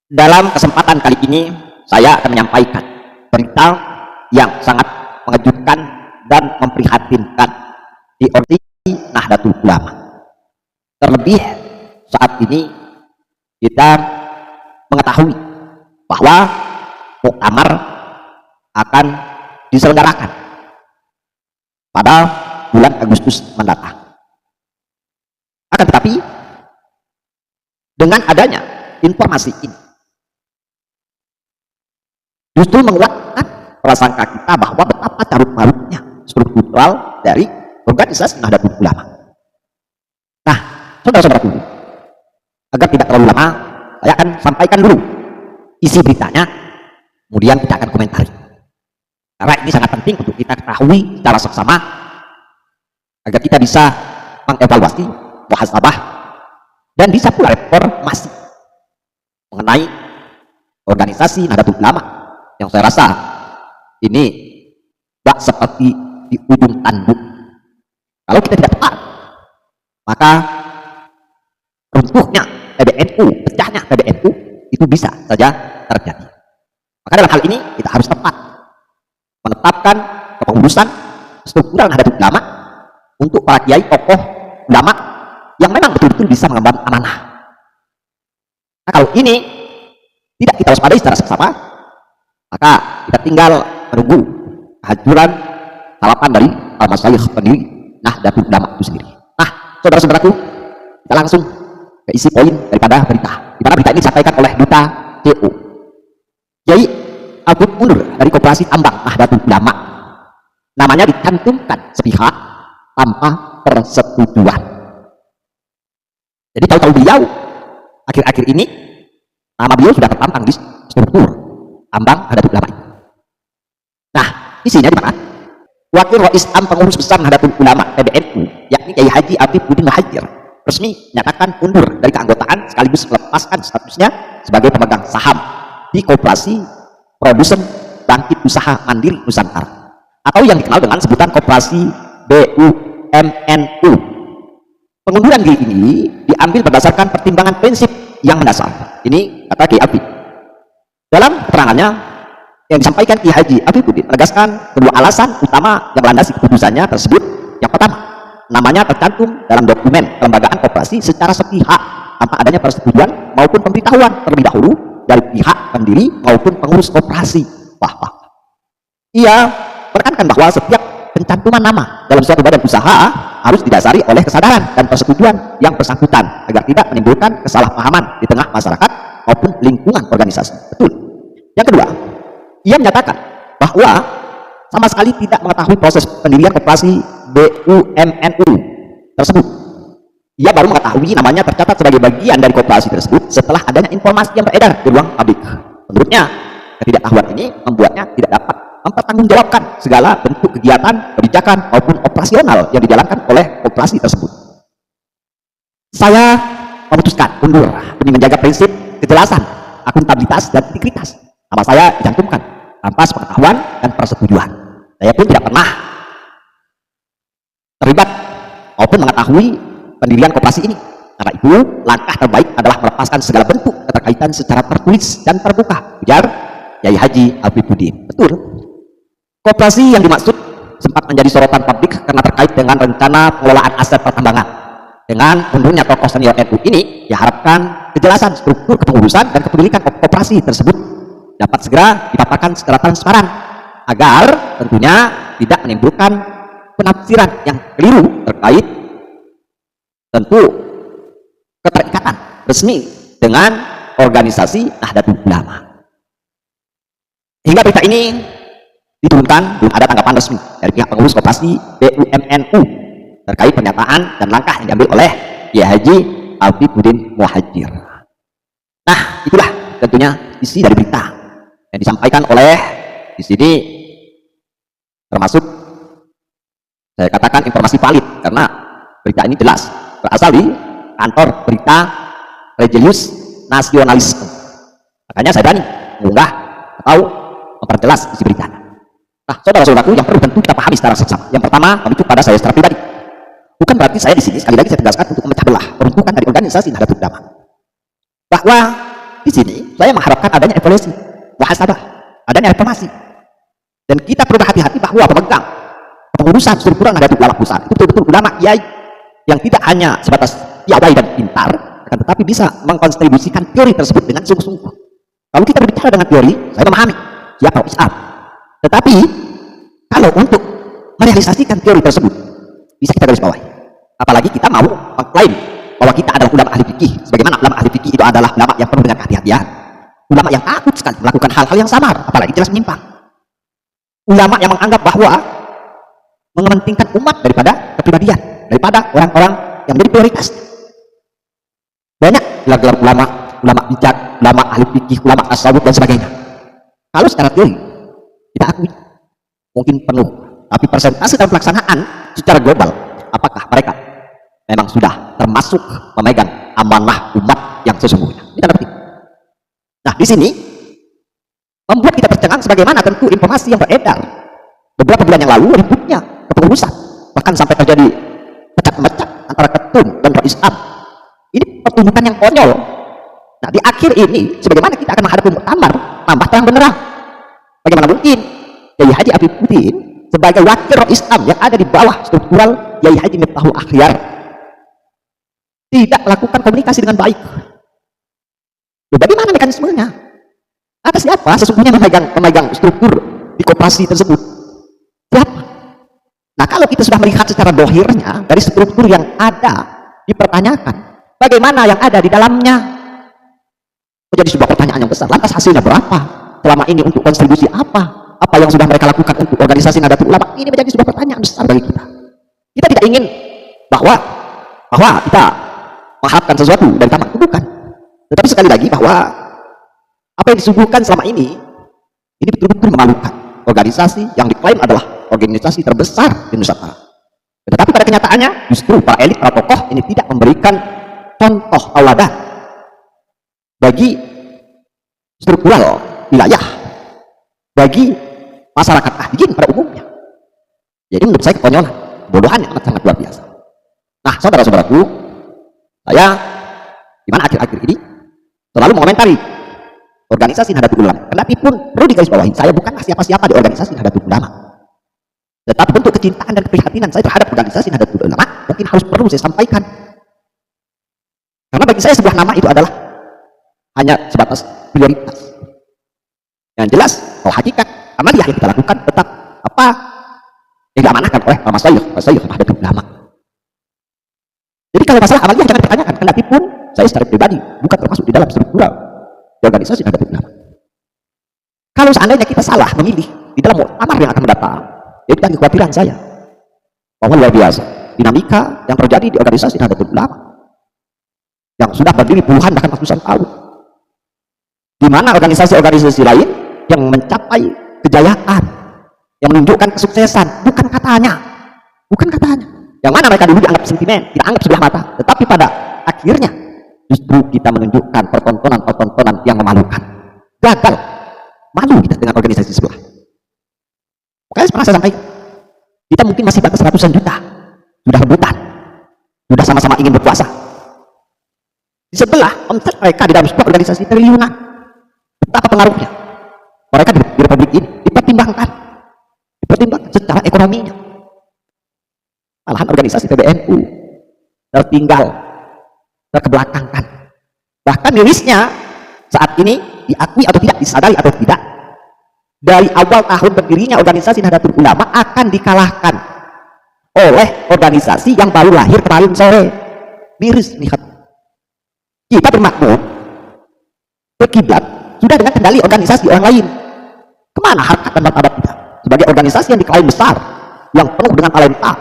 Dalam kesempatan kali ini, saya akan menyampaikan berita yang sangat mengejutkan dan memprihatinkan di organisasi Nahdlatul Ulama. Terlebih saat ini kita mengetahui bahwa muktamar akan diselenggarakan pada bulan Agustus mendatang. Akan tetapi, dengan adanya informasi ini, justru menguatkan prasangka kita bahwa betapa carut-marutnya struktural dari organisasi Nahdlatul Ulama. Nah, saudara-saudaraku, agar tidak terlalu lama, saya akan sampaikan dulu isi beritanya, kemudian kita akan komentari. Karena ini sangat penting untuk kita ketahui secara seksama, agar kita bisa mengevaluasi, muhasabah, dan bisa pula reformasi mengenai organisasi Nahdlatul Ulama yang saya rasa ini tidak seperti di ujung tanduk. Kalau kita tidak tepat, maka runtuhnya PBNU, pecahnya PBNU itu bisa saja terjadi. Maka dalam hal ini kita harus tepat menetapkan kepengurusan struktural Nahdlatul Ulama untuk para kiai tokoh ulama yang memang betul-betul bisa mengemban amanah. Nah, kalau ini tidak kita waspadai secara seksama, maka kita tinggal menunggu kehancuran harapan dari al-masyayikh pendiri Nahdlatul Ulama itu sendiri. Nah, saudara-saudaraku, kita langsung ke isi poin daripada berita. Di mana berita ini disampaikan oleh Duta CO. Kiai Abdul mundur dari Koperasi Tambang Nahdlatul Ulama. Namanya dicantumkan sepihak tanpa persetujuan. Jadi tahu-tahu beliau akhir-akhir ini nama beliau sudah terpampang di struktur tambang Nahdlatul Ulama. Nah, isinya di mana? Wakil Rais Am Pengurus Besar Nahdlatul Ulama PBNU, yakni Kiai Haji Afifuddin Muhajir, resmi menyatakan mundur dari keanggotaan sekaligus melepaskan statusnya sebagai pemegang saham di Koperasi Produsen Bangkit Usaha Mandiri Nusantara, atau yang dikenal dengan sebutan Koperasi BUMNU. Pengunduran diri ini diambil berdasarkan pertimbangan prinsip yang mendasar. Ini kata Kiai Afi. Dalam keterangannya yang disampaikan Kiai Haji Afifuddin menegaskan kedua alasan utama yang melandasi keputusannya tersebut. Yang pertama, namanya tercantum dalam dokumen kelembagaan koperasi secara sepihak tanpa adanya persetujuan maupun pemberitahuan terlebih dahulu dari pihak pendiri maupun pengurus koperasi. Ia menekankan bahwa setiap pencantuman nama dalam suatu badan usaha harus didasari oleh kesadaran dan persetujuan yang bersangkutan agar tidak menimbulkan kesalahpahaman di tengah masyarakat maupun lingkungan organisasi. Betul. Yang kedua, ia menyatakan bahwa sama sekali tidak mengetahui proses pendirian koperasi BUMNU tersebut. Ia baru mengetahui namanya tercatat sebagai bagian dari koperasi tersebut setelah adanya informasi yang beredar di ruang publik. Menurutnya, ketidaktahuan ini membuatnya tidak dapat mempertanggungjawabkan segala bentuk kegiatan, kebijakan maupun operasional yang dijalankan oleh koperasi tersebut. Saya memutuskan mundur demi menjaga prinsip kejelasan, akuntabilitas dan integritas. Nama saya dicantumkan tanpa sepengetahuan dan persetujuan. Saya pun tidak pernah terlibat maupun mengetahui pendirian koperasi ini. Karena itu, langkah terbaik adalah melepaskan segala bentuk keterkaitan secara tertulis dan terbuka, ujar Kiai Haji Afifuddin. Betul. Koperasi yang dimaksud sempat menjadi sorotan publik karena terkait dengan rencana pengelolaan aset pertambangan. Dengan mundurnya tokoh senior NU ini, diharapkan kejelasan struktur kepengurusan dan kepemilikan koperasi tersebut dapat segera dipaparkan secara transparan agar tentunya tidak menimbulkan penafsiran yang keliru terkait tentu keterikatan resmi dengan organisasi Nahdlatul Ulama. Hingga berita ini diturunkan, belum ada tanggapan resmi dari pihak pengurus koperasi BUMNU terkait pernyataan dan langkah yang diambil oleh Kiai Haji Afifuddin Muhajir. Nah, itulah tentunya isi dari berita yang disampaikan oleh di sini, termasuk saya katakan informasi valid karena berita ini jelas berasal di kantor berita Religius Nasionalisme. Makanya saya berani mengunggah atau memperjelas isi berita. Nah, saudara-saudaraku, yang perlu tentu kita pahami secara seksama. Yang pertama, merujuk pada saya secara pribadi. Bukan berarti saya di sini sekali lagi saya tegaskan untuk memecah belah peruntukan dari organisasi Nahdlatul Ulama. Bahwa di sini saya mengharapkan adanya evaluasi, muhasabah, adanya reformasi. Dan kita perlu berhati-hati bahwa pemegang pengurusan struktural Nahdlatul Ulama pusat itu betul-betul ulama kiai yang tidak hanya sebatas piawai dan pintar, akan tetapi bisa mengkontribusikan teori tersebut dengan sungguh-sungguh. Kalau kita berbicara dengan teori, saya memahami siapa Islam. Tetapi kalau untuk merealisasikan teori tersebut, bisa kita garis bawahi. Apalagi kita mau mengklaim bahwa kita adalah ulama ahli fikih, sebagaimana ulama ahli fikih itu adalah ulama yang penuh dengan kehati-hatian, ulama yang takut sekali melakukan hal-hal yang samar, apalagi jelas menyimpang, ulama yang menganggap bahwa mementingkan umat daripada kepribadian, daripada orang-orang yang menjadi prioritas. Banyak gelar-gelar ulama, ulama bijak, ulama ahli fikih, ulama tasawuf dan sebagainya. Kalau secara teori kita akui mungkin penuh, tapi persentase dalam pelaksanaan secara global, apakah mereka memang sudah termasuk memegang amanah umat yang sesungguhnya? Kita ngerti. Nah, di sini membuat kita tercengang sebagaimana tentu informasi yang beredar beberapa bulan yang lalu ributnya kepengurusan, bahkan sampai terjadi pecah-pecah antara ketum dan Islam. Ini pertunjukan yang konyol. Nah, di akhir ini sebagaimana kita akan menghadapi muktamar tambah terang benderang, bagaimana mungkin Yai Haji Afifuddin sebagai wakil Islam yang ada di bawah struktural Yai Haji Miftahul Akhyar tidak melakukan komunikasi dengan baik. Loh, bagaimana mekanismenya? Atas siapa sesungguhnya memegang struktur di koperasi tersebut? Siapa? Nah, kalau kita sudah melihat secara dohirnya dari struktur yang ada dipertanyakan, bagaimana yang ada di dalamnya? Menjadi sebuah pertanyaan yang besar. Lantas hasilnya berapa? Selama ini untuk kontribusi apa? Apa yang sudah mereka lakukan untuk organisasi Nahdlatul Ulama? Ini menjadi sebuah pertanyaan besar bagi kita. Kita tidak ingin bahwa kita mengharapkan sesuatu dari tamak, bukan. Tetapi sekali lagi bahwa apa yang disuguhkan selama ini betul-betul memalukan. Organisasi yang diklaim adalah organisasi terbesar di Nusantara. Tetapi pada kenyataannya justru para elit, para tokoh ini tidak memberikan contoh tauladan bagi struktural wilayah, bagi masyarakat ahliin pada umumnya. Jadi menurut saya kekonyolan, bodohan yang amat sangat luar biasa. Nah, saudara-saudaraku, saya di mana akhir-akhir ini selalu mengomentari organisasi Nahdlatul Ulama. Kendati pun perlu digarisbawahi, saya bukanlah siapa-siapa di organisasi Nahdlatul Ulama. Tetapi bentuk kecintaan dan keprihatinan saya terhadap organisasi Nahdlatul Ulama mungkin harus perlu saya sampaikan. Karena bagi saya sebuah nama itu adalah hanya sebatas prioritas. Yang jelas, kalau hakikat amaliyah yang kita lakukan tetap apa yang diamanahkan oleh Masyayikh Nahdlatul Ulama. Jadi kalau masalah amaliyah jangan dipertanyakan. Kendati pun saya secara pribadi bukan termasuk di dalam struktural organisasi Nahdlatul Ulama. Kalau seandainya kita salah memilih di dalam muktamar yang akan mendatang, itu kan kekhawatiran saya bahwa luar biasa dinamika yang terjadi di organisasi Nahdlatul Ulama yang sudah berdiri puluhan bahkan ratusan tahun, di mana organisasi-organisasi lain yang mencapai kejayaan, yang menunjukkan kesuksesan, bukan katanya, yang mana mereka dulu dianggap sentimen, tidak anggap sebelah mata, tetapi pada akhirnya justru kita menunjukkan pertontonan yang memalukan, gagal, malu kita dengan organisasi sebelah. Makanya pernah saya sampaikan, kita mungkin masih batas ratusan juta, sudah rebutan, sudah sama-sama ingin berkuasa. Di sebelah omset mereka di dalam sebuah organisasi triliunan. Betapa pengaruhnya mereka di republik ini dipertimbangkan secara ekonominya. Malahan organisasi PBNU tertinggal, terkebelakangkan. Bahkan mirisnya saat ini diakui atau tidak, disadari atau tidak, dari awal tahun berdirinya organisasi Nahdlatul Ulama akan dikalahkan oleh organisasi yang baru lahir kemarin sore. Miris lihat. Kita bermakmur, berkiblat sudah dengan kendali organisasi orang lain. Kemana harkat dan martabat kita sebagai organisasi yang diklaim besar, yang penuh dengan talenta,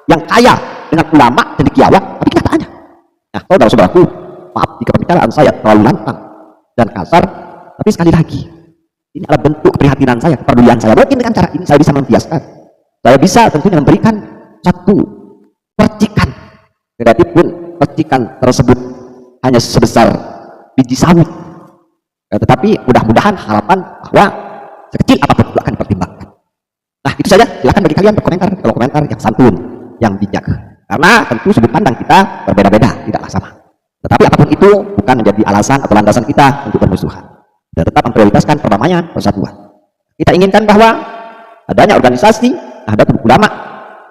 yang kaya dengan ulama dan cendekiawan? Tapi kenyataannya, nah, saudara-saudaraku, maaf jika pembicaraan saya terlalu lantang dan kasar, tapi sekali lagi ini adalah bentuk keprihatinan saya, kepedulian saya. Mungkin dengan cara ini saya bisa membiaskan, saya bisa tentunya memberikan satu percikan, berarti pun percikan tersebut hanya sebesar biji sawit, tetapi mudah-mudahan harapan bahwa sekecil apapun itu akan dipertimbangkan. Nah, itu saja. Silakan bagi kalian berkomentar, kalau komentar yang santun, yang bijak, karena tentu sudut pandang kita berbeda-beda, tidaklah sama. Tetapi apapun itu bukan menjadi alasan atau landasan kita untuk bermusuhan. dan tetap memprioritaskan perdamaian persatuan. Kita inginkan bahwa adanya organisasi Nahdlatul Ulama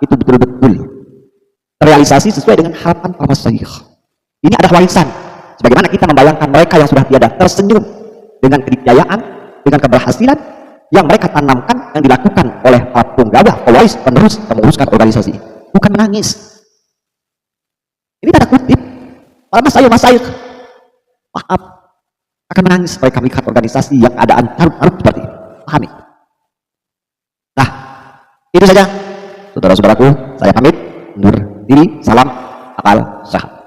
itu betul-betul terrealisasi sesuai dengan harapan para masyayikh. Ini adalah warisan. Sebagaimana kita membayangkan mereka yang sudah tiada tersenyum dengan kedikdayaan, dengan keberhasilan yang mereka tanamkan, yang dilakukan oleh para penggawa, pewaris, penerus, yang menguruskan organisasi. Bukan menangis. Ini tanda kutip. Para masyayikh, maaf, akan menangis mereka melihat organisasi yang keadaan carut-marut seperti ini. Pahami? Nah, itu saja. Saudara-saudaraku, saya pamit. Undur diri. Salam akal sehat.